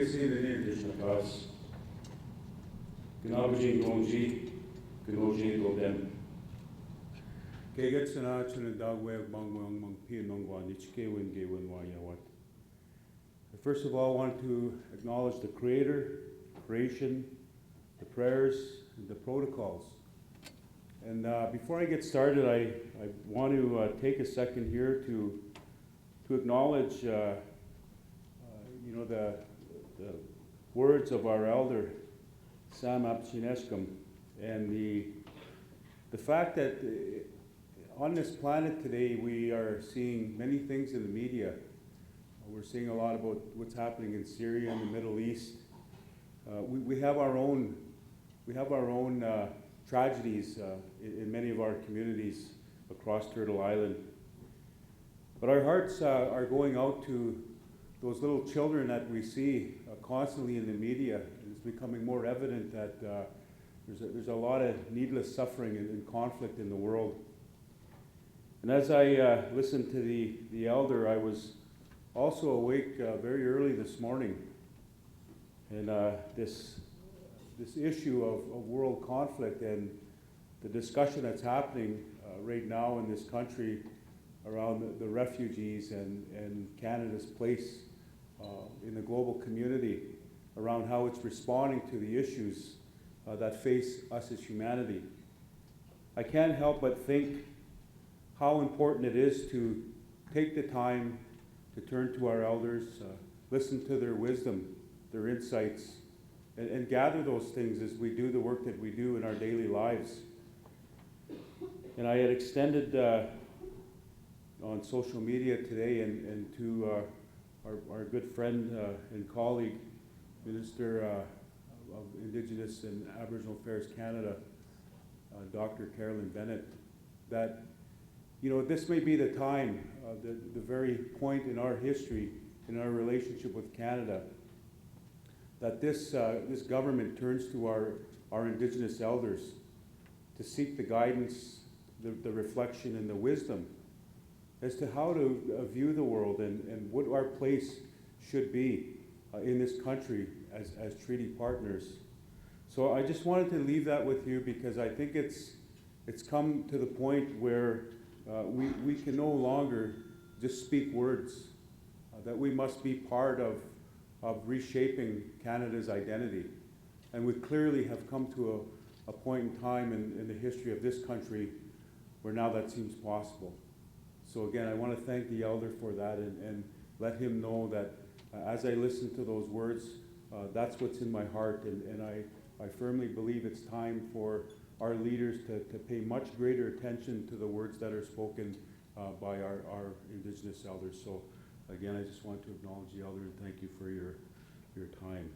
Kese de Nirtishnakas, Gnabajin Gongji, Gnoji Godem. Kegetsana Chunadagwe Bangwang Mangpi Nongwa Nichke Wenge Wenwayawat. First of all, I want to acknowledge the Creator, creation, the prayers, and the protocols. And before I get started, I want to take a second here to acknowledge, the words of our elder, Sam Apchineshkam, and the fact that on this planet today we are seeing many things in the media. We're seeing a lot about what's happening in Syria and the Middle East. We have our own tragedies in many of our communities across Turtle Island. But our hearts are going out to those little children that we see constantly in the media. It's becoming more evident that there's a lot of needless suffering and conflict in the world. And as I listened to the elder, I was also awake very early this morning. And this issue of world conflict and the discussion that's happening right now in this country around the refugees and Canada's place in the global community, around how it's responding to the issues that face us as humanity. I can't help but think how important it is to take the time to turn to our elders, listen to their wisdom, their insights, and gather those things as we do the work that we do in our daily lives. And I had extended on social media today and to our good friend and colleague, Minister of Indigenous and Aboriginal Affairs Canada, Dr. Carolyn Bennett, that this may be the time, the very point in our history, in our relationship with Canada, that this government turns to our Indigenous elders to seek the guidance, the reflection, and the wisdom as to how to view the world and what our place should be in this country as treaty partners. So I just wanted to leave that with you because I think it's come to the point where we can no longer just speak words, that we must be part of reshaping Canada's identity. And we clearly have come to a point in time in the history of this country where now that seems possible. So again, I want to thank the elder for that and let him know that as I listen to those words, that's what's in my heart, and I firmly believe it's time for our leaders to pay much greater attention to the words that are spoken by our Indigenous elders. So again, I just want to acknowledge the elder and thank you for your time.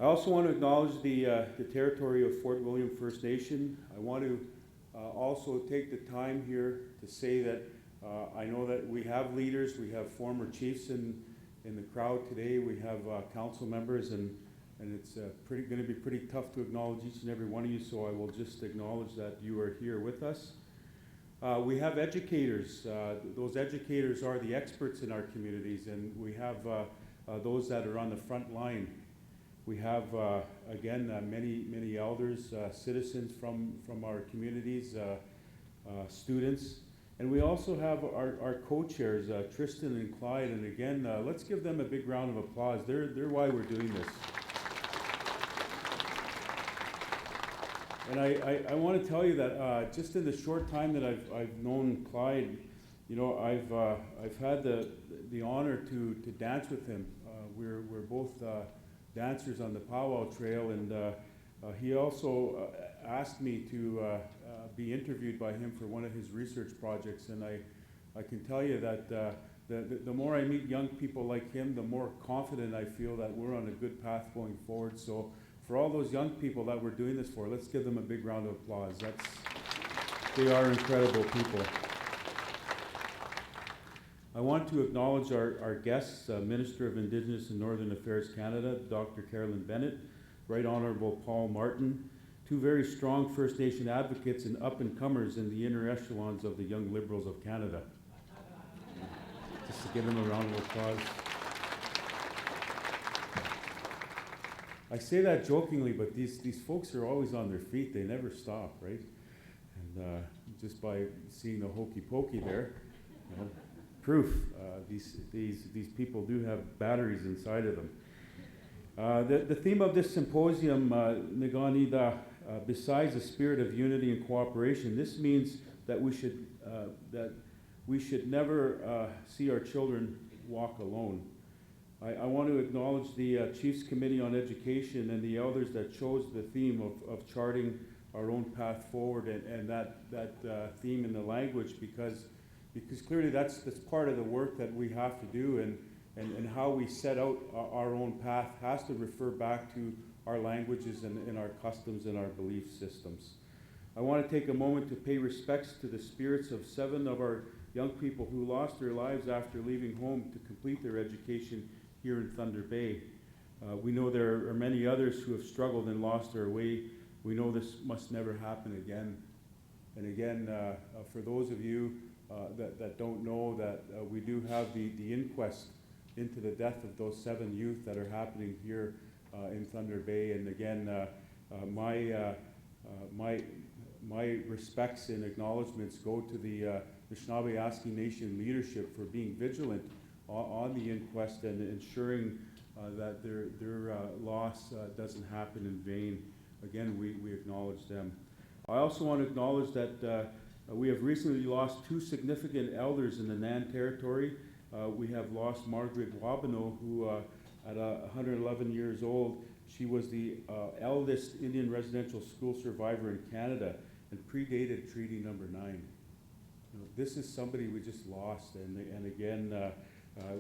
I also want to acknowledge the territory of Fort William First Nation. I want to also take the time here to say that I know that we have leaders, we have former chiefs in the crowd today, we have council members, and it's going to be pretty tough to acknowledge each and every one of you, so I will just acknowledge that you are here with us. We have educators. Those educators are the experts in our communities, and we have those that are on the front line. We have, again, many elders, citizens from our communities, students, and we also have our co-chairs, Tristan and Clyde, and again, let's give them a big round of applause. They're why we're doing this. And I want to tell you that just in the short time that I've known Clyde, I've had the honor to dance with him. We're both dancers on the Powwow Trail, and he also asked me to be interviewed by him for one of his research projects, and I can tell you that the more I meet young people like him, the more confident I feel that we're on a good path going forward. So for all those young people that we're doing this for, let's give them a big round of applause. They are incredible people. I want to acknowledge our guests, Minister of Indigenous and Northern Affairs Canada, Dr. Carolyn Bennett, Right Honourable Paul Martin, two very strong First Nation advocates and up-and-comers in the inner echelons of the Young Liberals of Canada. Just to give them a round of applause. I say that jokingly, but these folks are always on their feet. They never stop, right? And just by seeing the hokey pokey there, you know, proof these people do have batteries inside of them. The theme of this symposium, Naganida, besides the spirit of unity and cooperation, this means that we should never see our children walk alone. I want to acknowledge the Chiefs Committee on Education and the elders that chose the theme of charting our own path forward, and that theme in the language, because clearly that's part of the work that we have to do, and how we set out our own path has to refer back to our languages and our customs and our belief systems. I want to take a moment to pay respects to the spirits of 7 of our young people who lost their lives after leaving home to complete their education here in Thunder Bay. We know there are many others who have struggled and lost their way. We know this must never happen again. And again, for those of you that don't know, that we do have the inquest into the death of those 7 youth that are happening here in Thunder Bay. And again, my respects and acknowledgments go to the Anishinaabe Nation leadership for being vigilant on the inquest and ensuring that their loss doesn't happen in vain. Again, we acknowledge them. I also want to acknowledge that we have recently lost 2 significant elders in the Nan territory. We have lost Margaret Wabano, who at 111 years old, she was the eldest Indian residential school survivor in Canada and predated Treaty Number 9. You know, this is somebody we just lost, and again,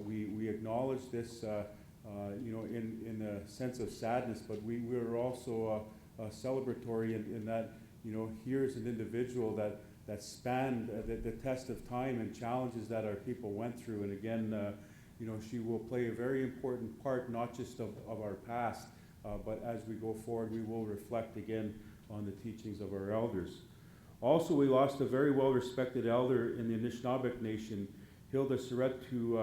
we acknowledge this, you know, in a sense of sadness, but we're also celebratory in that, you know, here's an individual that spanned the test of time and challenges that our people went through, and again, you know, she will play a very important part, not just of our past, but as we go forward, we will reflect again on the teachings of our elders. Also, we lost a very well-respected elder in the Anishinaabe Nation, Hilda Surratt, who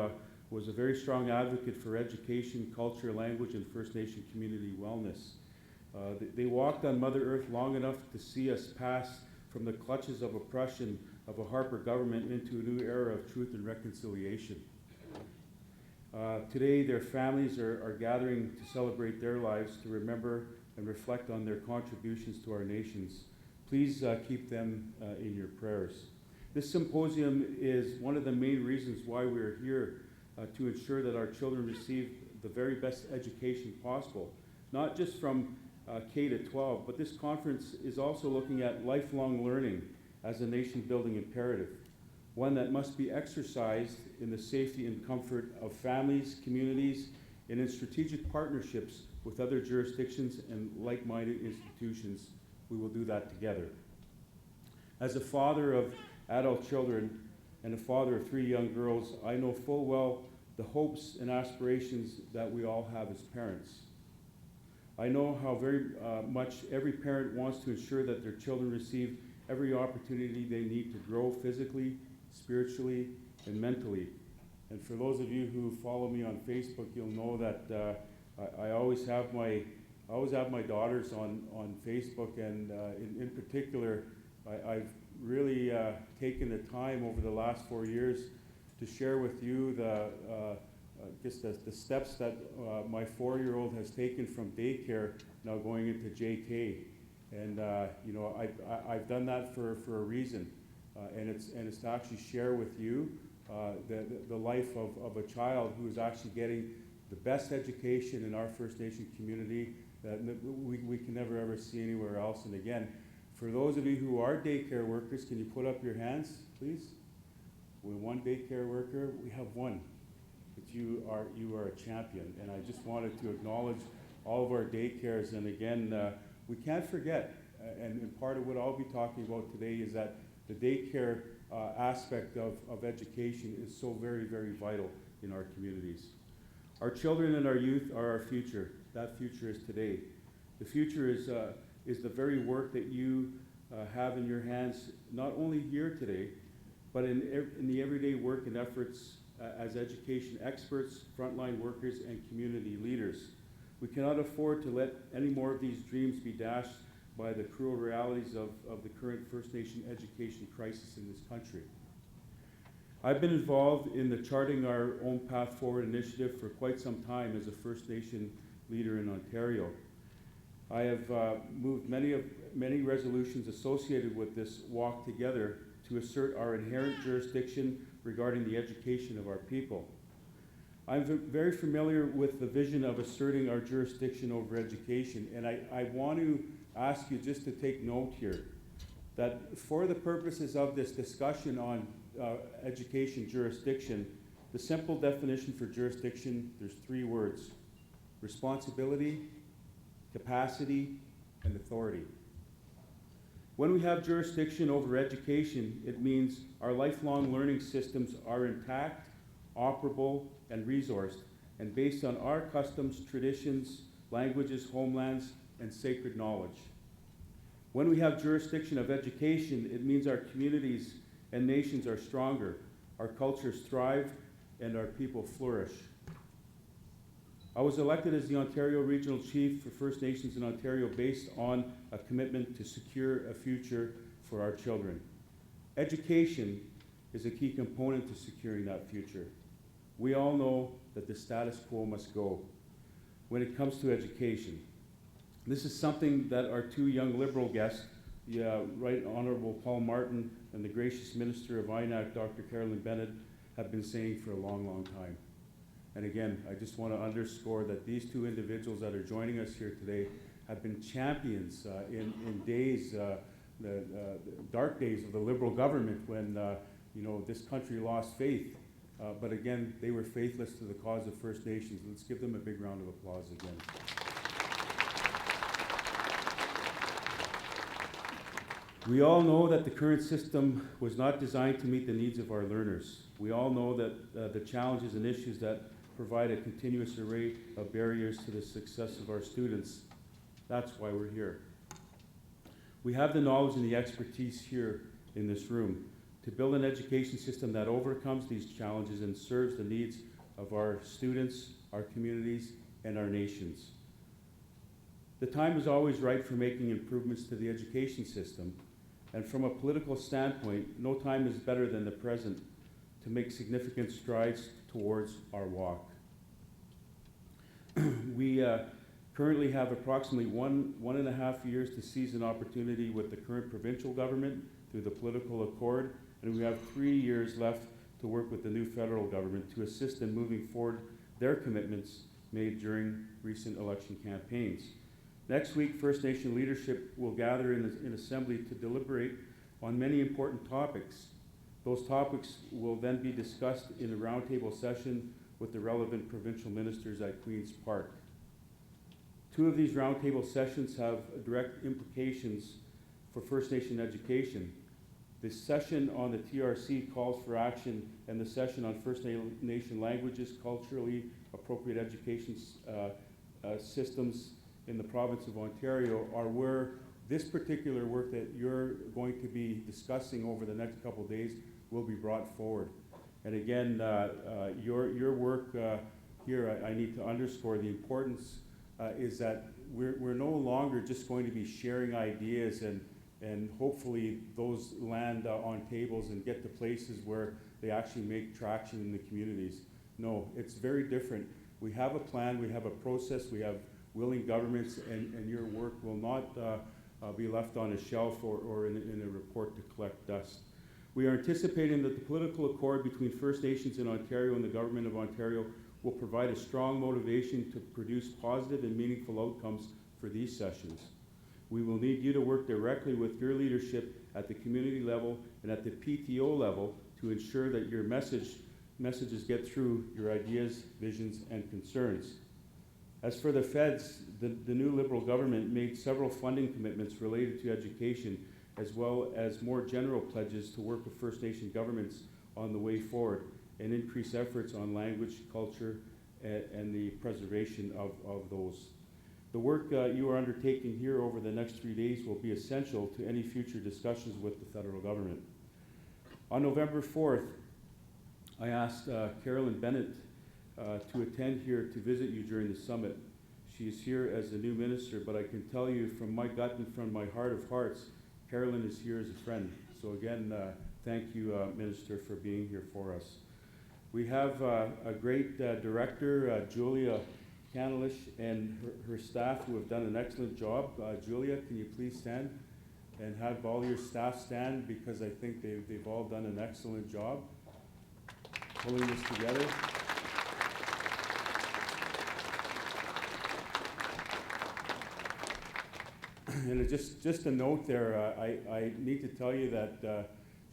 was a very strong advocate for education, culture, language, and First Nation community wellness. They walked on Mother Earth long enough to see us pass from the clutches of oppression of a Harper government into a new era of truth and reconciliation. Today, their families are gathering to celebrate their lives, to remember and reflect on their contributions to our nations. Please keep them in your prayers. This symposium is one of the main reasons why we're here, to ensure that our children receive the very best education possible, not just from K to 12, but this conference is also looking at lifelong learning as a nation-building imperative, one that must be exercised in the safety and comfort of families, communities, and in strategic partnerships with other jurisdictions and like-minded institutions. We will do that together. As a father of adult children and a father of 3 young girls, I know full well the hopes and aspirations that we all have as parents. I know how very much every parent wants to ensure that their children receive every opportunity they need to grow physically, spiritually, and mentally. And for those of you who follow me on Facebook, you'll know that I always have my daughters on Facebook, and in particular, I've really taken the time over the last 4 years to share with you the steps that my 4-year-old has taken from daycare now going into JK, and you know, I've done that for a reason, and it's to actually share with you the life of a child who is actually getting the best education in our First Nation community that we can never ever see anywhere else. And again, for those of you who are daycare workers, can you put up your hands, please? We're one daycare worker, we have one. But you are a champion, and I just wanted to acknowledge all of our daycares. And again, we can't forget, and part of what I'll be talking about today is that the daycare aspect of education is so very, very vital in our communities. Our children and our youth are our future. That future is today. The future is the very work that you have in your hands, not only here today, but in the everyday work and efforts as education experts, frontline workers, and community leaders. We cannot afford to let any more of these dreams be dashed by the cruel realities of the current First Nation education crisis in this country. I've been involved in the Charting Our Own Path Forward initiative for quite some time as a First Nation leader in Ontario. I have moved many resolutions associated with this walk together to assert our inherent jurisdiction regarding the education of our people. I'm very familiar with the vision of asserting our jurisdiction over education, and I want to ask you just to take note here that for the purposes of this discussion on education jurisdiction, the simple definition for jurisdiction, there's 3 words: responsibility, capacity, and authority. When we have jurisdiction over education, it means our lifelong learning systems are intact, operable, and resourced, and based on our customs, traditions, languages, homelands, and sacred knowledge. When we have jurisdiction of education, it means our communities and nations are stronger, our cultures thrive, and our people flourish. I was elected as the Ontario Regional Chief for First Nations in Ontario based on a commitment to secure a future for our children. Education is a key component to securing that future. We all know that the status quo must go when it comes to education. This is something that our 2 young Liberal guests, the Right Honourable Paul Martin and the gracious Minister of INAC, Dr. Carolyn Bennett, have been saying for a long, long time. And again, I just want to underscore that these 2 individuals that are joining us here today have been champions in days, the dark days of the Liberal government when this country lost faith. But again, they were faithless to the cause of First Nations. Let's give them a big round of applause again. We all know that the current system was not designed to meet the needs of our learners. We all know that the challenges and issues that provide a continuous array of barriers to the success of our students. That's why we're here. We have the knowledge and the expertise here in this room to build an education system that overcomes these challenges and serves the needs of our students, our communities, and our nations. The time is always right for making improvements to the education system, and from a political standpoint, no time is better than the present to make significant strides towards our walk. We currently have approximately one and a half years to seize an opportunity with the current provincial government through the political accord, and we have 3 years left to work with the new federal government to assist in moving forward their commitments made during recent election campaigns. Next week, First Nation leadership will gather in Assembly to deliberate on many important topics. Those topics will then be discussed in a roundtable session with the relevant provincial ministers at Queen's Park. 2 of these roundtable sessions have direct implications for First Nation education. The session on the TRC calls for action, and the session on First Nation languages, culturally appropriate education systems in the province of Ontario are where this particular work that you're going to be discussing over the next couple of days will be brought forward. And again, your work here, I need to underscore the importance is that we're no longer just going to be sharing ideas and hopefully those land on tables and get to places where they actually make traction in the communities. No, it's very different. We have a plan, we have a process, we have willing governments, and your work will not be left on a shelf or in a report to collect dust. We are anticipating that the political accord between First Nations in Ontario and the Government of Ontario will provide a strong motivation to produce positive and meaningful outcomes for these sessions. We will need you to work directly with your leadership at the community level and at the PTO level to ensure that your messages get through your ideas, visions, and concerns. As for the feds, the new Liberal government made several funding commitments related to education, as well as more general pledges to work with First Nation governments on the way forward and increase efforts on language, culture, and the preservation of those. The work you are undertaking here over the next 3 days will be essential to any future discussions with the federal government. On November 4th, I asked Carolyn Bennett to attend here to visit you during the summit. She's here as the new minister, but I can tell you from my gut and from my heart of hearts, Carolyn is here as a friend. So again, thank you, Minister, for being here for us. We have a great director, Julia Canelish, and her staff who have done an excellent job. Julia, can you please stand? And have all your staff stand, because I think they've all done an excellent job pulling this together. And just a note there, I need to tell you that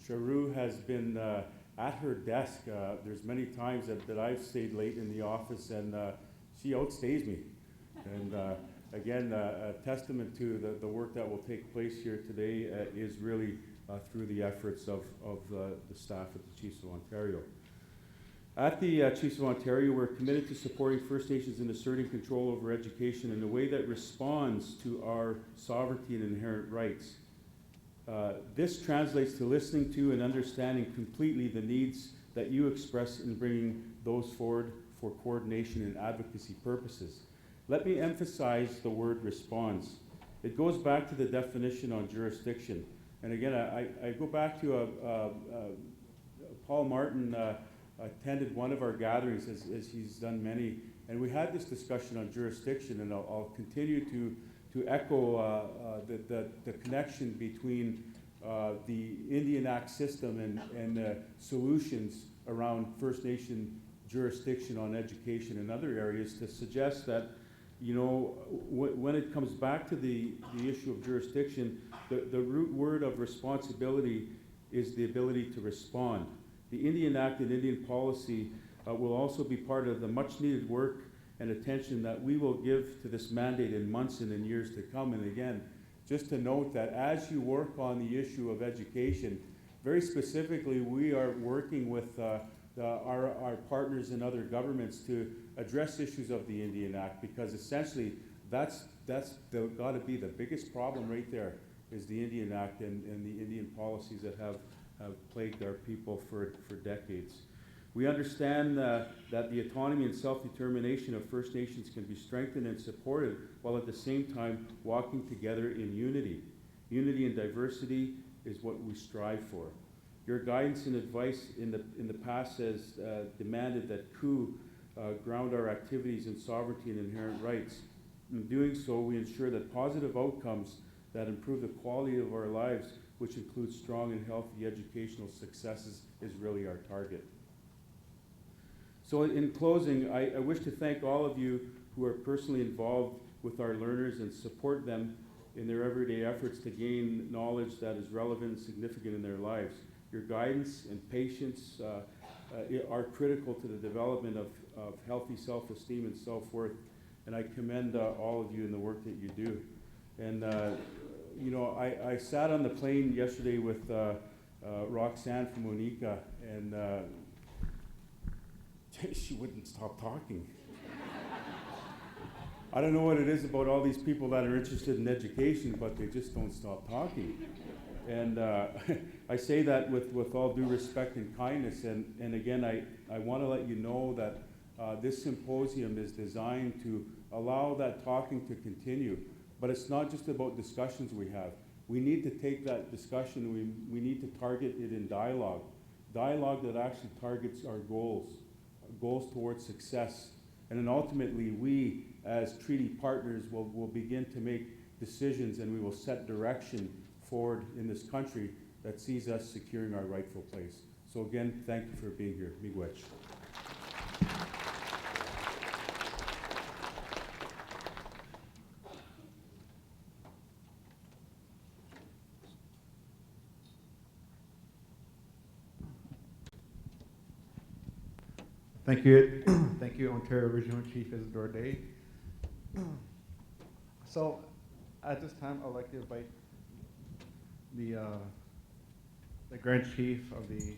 Sharu has been at her desk. There's many times that I've stayed late in the office, and she outstays me. And again, a testament to the work that will take place here today is really through the efforts of the staff at the Chiefs of Ontario. At the Chiefs of Ontario, we're committed to supporting First Nations in asserting control over education in a way that responds to our sovereignty and inherent rights. This translates to listening to and understanding completely the needs that you express in bringing those forward for coordination and advocacy purposes. Let me emphasize the word responds. It goes back to the definition on jurisdiction. And again, I go back to Paul Martin attended one of our gatherings, as he's done many, and we had this discussion on jurisdiction, and I'll continue to echo the connection between the Indian Act system and solutions around First Nation jurisdiction on education and other areas, to suggest that, you know, when it comes back to the issue of jurisdiction, the root word of responsibility is the ability to respond. The Indian Act and Indian policy will also be part of the much needed work and attention that we will give to this mandate in months and in years to come. And again, just to note that as you work on the issue of education, very specifically, we are working with our partners in other governments to address issues of the Indian Act, because essentially that's got to be the biggest problem right there, is the Indian Act and the Indian policies that have plagued our people for decades. We understand that the autonomy and self-determination of First Nations can be strengthened and supported, while at the same time walking together in unity. Unity and diversity is what we strive for. Your guidance and advice in the past has demanded that COO ground our activities in sovereignty and inherent rights. In doing so, we ensure that positive outcomes that improve the quality of our lives, which includes strong and healthy educational successes, is really our target. So in closing, I wish to thank all of you who are personally involved with our learners and support them in their everyday efforts to gain knowledge that is relevant and significant in their lives. Your guidance and patience are critical to the development of healthy self-esteem and self-worth, and I commend all of you in the work that you do. And you know, I sat on the plane yesterday with Roxanne from Unica, and she wouldn't stop talking. I don't know what it is about all these people that are interested in education, but they just don't stop talking. And I say that with all due respect and kindness, and again, I want to let you know that this symposium is designed to allow that talking to continue. But it's not just about discussions we have. We need to take that discussion, we need to target it in dialogue. Dialogue that actually targets our goals towards success. And then ultimately, we as treaty partners will begin to make decisions, and we will set direction forward in this country that sees us securing our rightful place. So again, thank you for being here. Miigwech. Thank you. Thank you, Ontario Regional Chief Isadore Day. So, at this time, I'd like to invite the Grand Chief of the